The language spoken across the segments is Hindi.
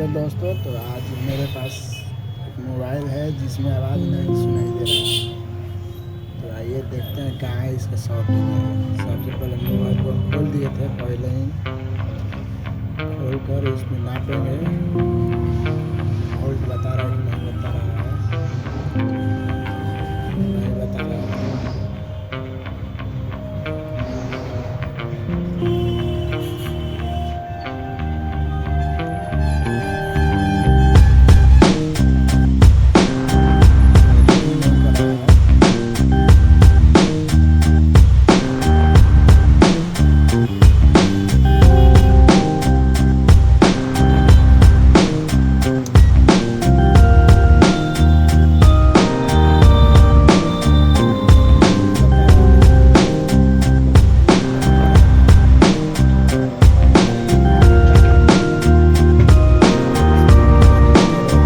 हेलो दोस्तों, तो आज मेरे पास एक मोबाइल है जिसमें आवाज़ नहीं सुनाई दे रहा है। तो आइए देखते हैं कहाँ है इसका शॉपिंग है। सबसे पहले मोबाइल को खोल दिए थे, पहले ही खोल कर इसमें नापेंगे। वोल्ट बता रहा है कि नहीं बता रहा है, नहीं बता रहा है। रीडिंग नहीं कर रहा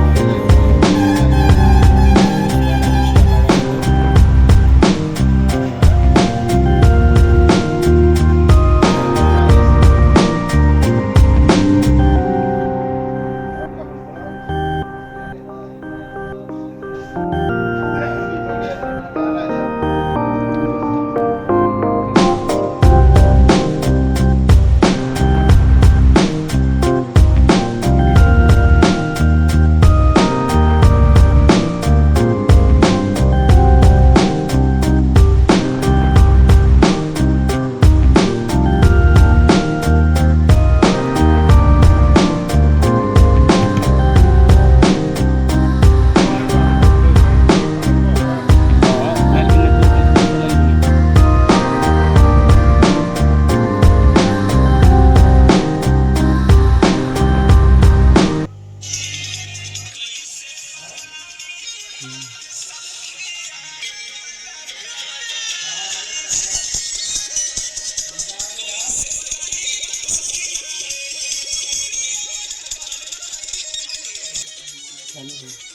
है। चलो